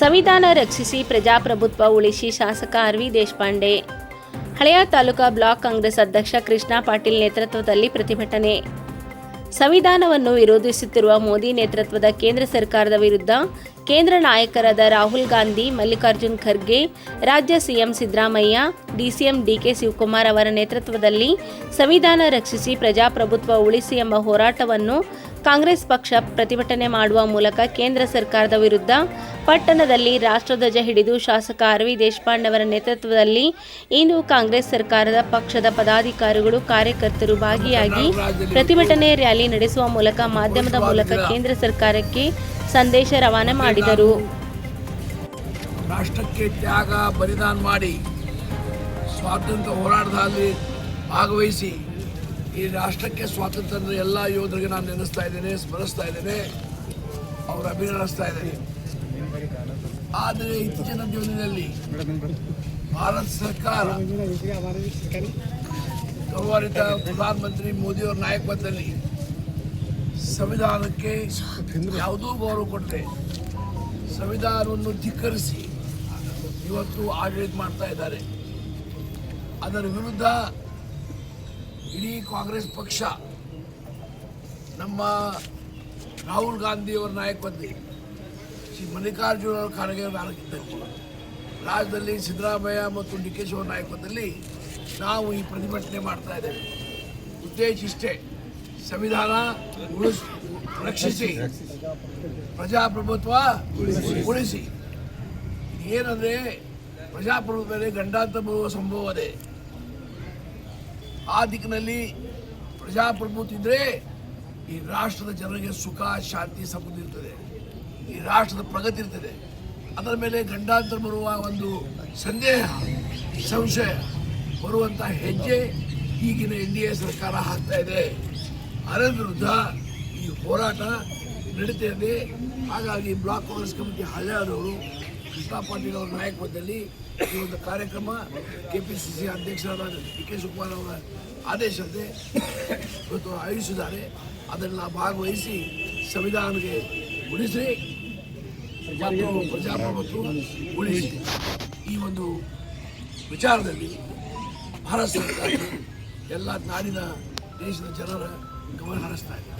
ಸಂವಿಧಾನ ರಕ್ಷಿಸಿ ಪ್ರಜಾಪ್ರಭುತ್ವ ಉಳಿಸಿ ಶಾಸಕ ಆರ್.ವಿ. ದೇಶಪಾಂಡೆ. ಹಳೆಯ ತಾಲೂಕಾ ಬ್ಲಾಕ್ ಕಾಂಗ್ರೆಸ್ ಅಧ್ಯಕ್ಷ ಕೃಷ್ಣ ಪಾಟೀಲ್ ನೇತೃತ್ವದಲ್ಲಿ ಪ್ರತಿಭಟನೆ. ಸಂವಿಧಾನವನ್ನು ವಿರೋಧಿಸುತ್ತಿರುವ ಮೋದಿ ನೇತೃತ್ವದ ಕೇಂದ್ರ ಸರ್ಕಾರದ ವಿರುದ್ಧ ಕೇಂದ್ರ ನಾಯಕರಾದ ರಾಹುಲ್ ಗಾಂಧಿ, ಮಲ್ಲಿಕಾರ್ಜುನ್ ಖರ್ಗೆ, ರಾಜ್ಯ ಸಿಎಂ ಸಿದ್ದರಾಮಯ್ಯ, ಡಿಸಿಎಂ ಡಿಕೆ ಶಿವಕುಮಾರ್ ಅವರ ನೇತೃತ್ವದಲ್ಲಿ ಸಂವಿಧಾನ ರಕ್ಷಿಸಿ ಪ್ರಜಾಪ್ರಭುತ್ವ ಉಳಿಸಿ ಎಂಬ ಹೋರಾಟವನ್ನು ಕಾಂಗ್ರೆಸ್ ಪಕ್ಷ ಪ್ರತಿಭಟನೆ ಮಾಡುವ ಮೂಲಕ ಕೇಂದ್ರ ಸರ್ಕಾರದ ವಿರುದ್ಧ ಪಟ್ಟಣದಲ್ಲಿ ರಾಷ್ಟ್ರಧ್ವಜ ಹಿಡಿದು ಶಾಸಕ ಆರ್.ವಿ. ದೇಶಪಾಂಡೆ ಅವರ ನೇತೃತ್ವದಲ್ಲಿ ಇಂದು ಕಾಂಗ್ರೆಸ್ ಸರ್ಕಾರದ ಪಕ್ಷದ ಪದಾಧಿಕಾರಿಗಳು, ಕಾರ್ಯಕರ್ತರು ಭಾಗಿಯಾಗಿ ಪ್ರತಿಭಟನೆ ರ್ಯಾಲಿ ನಡೆಸುವ ಮೂಲಕ ಮಾಧ್ಯಮದ ಮೂಲಕ ಕೇಂದ್ರ ಸರ್ಕಾರಕ್ಕೆ ಸಂದೇಶ ರವಾನೆ ಮಾಡಿದರು. ರಾಷ್ಟ್ರಕ್ಕೆ ತ್ಯಾಗ ಬಲಿದಾನ ಮಾಡಿ ಸ್ವಾತಂತ್ರ್ಯ ಹೋರಾಟದಲ್ಲಿ ಭಾಗವಹಿಸಿ ಈ ರಾಷ್ಟ್ರಕ್ಕೆ ಸ್ವಾತಂತ್ರ್ಯ ಅಂದರೆ ಎಲ್ಲ ಯೋಧರಿಗೆ ನಾನು ನೆನೆಸ್ತಾ ಇದ್ದೇನೆ, ಸ್ಮರಿಸ್ತಾ ಇದ್ದೇನೆ, ಅವರು ಅಭಿನಂದಿಸ್ತಾ ಇದ್ದೇನೆ. ಆದರೆ ಇತ್ತೀಚಿನ ದಿನದಲ್ಲಿ ಭಾರತ ಸರ್ಕಾರ ಗೌರವಾನ್ವಿತ ಪ್ರಧಾನಮಂತ್ರಿ ಮೋದಿಯವರ ನಾಯಕತ್ವದಲ್ಲಿ ಸಂವಿಧಾನಕ್ಕೆ ಯಾವುದೂ ಗೌರವ ಕೊಟ್ಟರೆ ಸಂವಿಧಾನವನ್ನು ಧಿಕ್ಕರಿಸಿ ಇವತ್ತು ಆಡಳಿತ ಮಾಡ್ತಾ ಇದ್ದಾರೆ. ಅದರ ವಿರುದ್ಧ ಇಡೀ ಕಾಂಗ್ರೆಸ್ ಪಕ್ಷ ನಮ್ಮ ರಾಹುಲ್ ಗಾಂಧಿಯವರ ನಾಯಕತ್ವದಲ್ಲಿ, ಶ್ರೀ ಮಲ್ಲಿಕಾರ್ಜುನ ಖರ್ಗೆ ಅವರ ನಾಯಕತ್ವದಲ್ಲಿ, ರಾಜ್ಯದಲ್ಲಿ ಸಿದ್ದರಾಮಯ್ಯ ಮತ್ತು ಡಿ ಕೆ ಶಿವಕುಮಾರ್ ನಾಯಕತ್ವದಲ್ಲಿ ನಾವು ಈ ಪ್ರತಿಭಟನೆ ಮಾಡ್ತಾ ಇದ್ದೇವೆ. ಉದ್ದೇಶ ಇಷ್ಟೇ, ಸಂವಿಧಾನ ರಕ್ಷಿಸಿ ಪ್ರಜಾಪ್ರಭುತ್ವ ಉಳಿಸಿ. ಏನಂದರೆ ಪ್ರಜಾಪ್ರಭುತ್ವದಲ್ಲಿ ಗಂಡಾಂತರ ಬರುವ ಸಂಭವ ಇದೆ. ಆ ದಿಕ್ಕಿನಲ್ಲಿ ಪ್ರಜಾಪ್ರಭುತ್ವ ಇದ್ದರೆ ಈ ರಾಷ್ಟ್ರದ ಜನರಿಗೆ ಸುಖ, ಶಾಂತಿ, ಸಮೃದ್ಧಿ ಇರ್ತದೆ, ಈ ರಾಷ್ಟ್ರದ ಪ್ರಗತಿ ಇರ್ತದೆ. ಅದರ ಮೇಲೆ ಗಂಡಾಂತರ ಬರುವ ಒಂದು ಸಂದೇಹ, ಸಂಶಯ ಬರುವಂಥ ಹೆಜ್ಜೆ ಈಗಿನ NDA ಸರ್ಕಾರ ಹಾಕ್ತಾ ಇದೆ. ಅದರ ವಿರುದ್ಧ ಈ ಹೋರಾಟ ನಡೀತಾ ಇದೆ. ಹಾಗಾಗಿ ಬ್ಲಾಕ್ ಕಾಂಗ್ರೆಸ್ ಕಮಿಟಿ ಹಳೆಯದವರು ಕೃಷ್ಣ ಪಾಟೀಲ್ ಅವರ ನಾಯಕತ್ವದಲ್ಲಿ ಈ ಒಂದು ಕಾರ್ಯಕ್ರಮ KPCC ಅಧ್ಯಕ್ಷರಾದ ಡಿ ಕೆ ಶಿವಕುಮಾರ್ ಅವರ ಆದೇಶದಂತೆ ಇವತ್ತು ಆಯೋಜಿಸಿದ್ದಾರೆ. ಅದನ್ನು ಭಾಗವಹಿಸಿ ಸಂವಿಧಾನಕ್ಕೆ ಉಳಿಸಿ ಮತ್ತು ಪ್ರಜಾಪ್ರಭುತ್ವ ಉಳಿಸಿ ಈ ಒಂದು ವಿಚಾರದಲ್ಲಿ ಭಾರತ ಸರ್ಕಾರ ಎಲ್ಲ ನಾಡಿನ ದೇಶದ ಜನರ ಗಮನ ಹರಿಸ್ತಾ ಇದೆ.